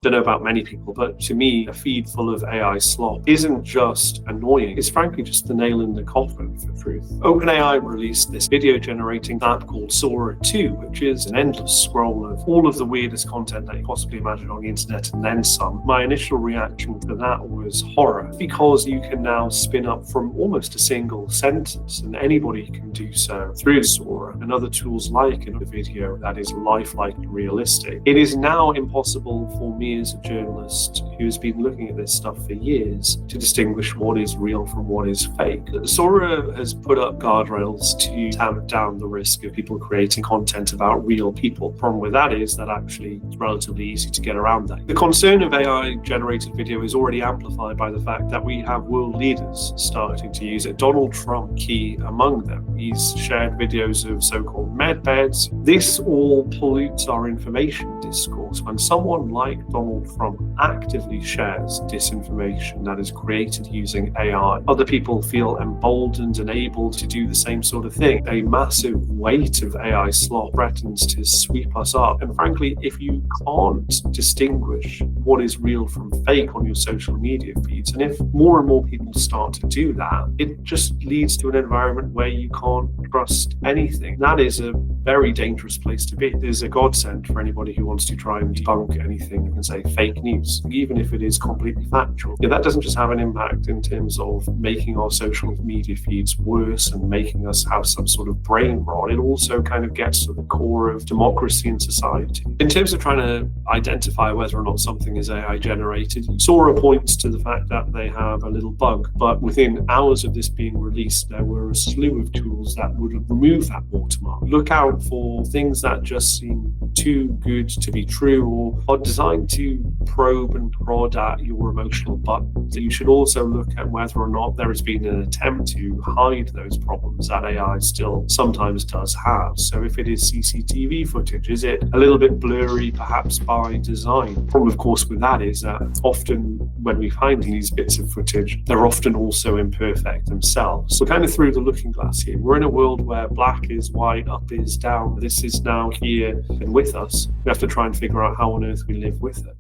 don't know about many people, but to me, a feed full of AI slop isn't just annoying. It's frankly just the nail in the coffin for truth. OpenAI released this video generating app called Sora 2, which is an endless scroll of all of the weirdest content that you possibly imagine on the internet and then some. My initial reaction to that was horror, because you can now spin up from almost a single sentence, and anybody can do so through Sora and other tools like a video that is lifelike and realistic. It is now impossible for me as a journalist who has been looking at this stuff for years to distinguish what is real from what is fake. Sora has put up guardrails to tamp down the risk of people creating content about real people. The problem with that is that actually it's relatively easy to get around that. The concern of AI-generated video is already amplified by the fact that we have world leaders starting to use it. Donald Trump key among them. He's shared videos of so-called med beds. This all pollutes our information discourse. When someone like Donald Trump actively shares disinformation that is created using AI, other people feel emboldened and able to do the same sort of thing. A massive weight of AI slop threatens to sweep us up. And frankly, if you can't distinguish what is real from fake on your social media feeds, and if more and more people start to do that, it just leads to an environment where you can't trust anything. That is a very dangerous place to be. There's a godsend for anybody who wants to try and debunk anything and say fake news, even if it is completely factual. That doesn't just have an impact in terms of making our social media feeds worse and making us have some sort of brain rot. It also kind of gets to the core of democracy and society. In terms of trying to identify whether or not something is AI generated, Sora points to the fact that they have a little bug, but within hours of this being released, there were a slew of tools that would remove that watermark. Look out for things that just seem too good to be true or are designed to probe and prod at your emotional buttons. You should also look at whether or not there has been an attempt to hide those problems that AI still sometimes does have. So if it is CCTV footage, is it a little bit blurry, perhaps by design? The problem, of course, with that is that often when we find these bits of footage, they're often also imperfect themselves. We're kind of through the looking glass here. We're in a world where black is white, up is down. This is now here and with us. We have to try and figure out how on earth we live with it.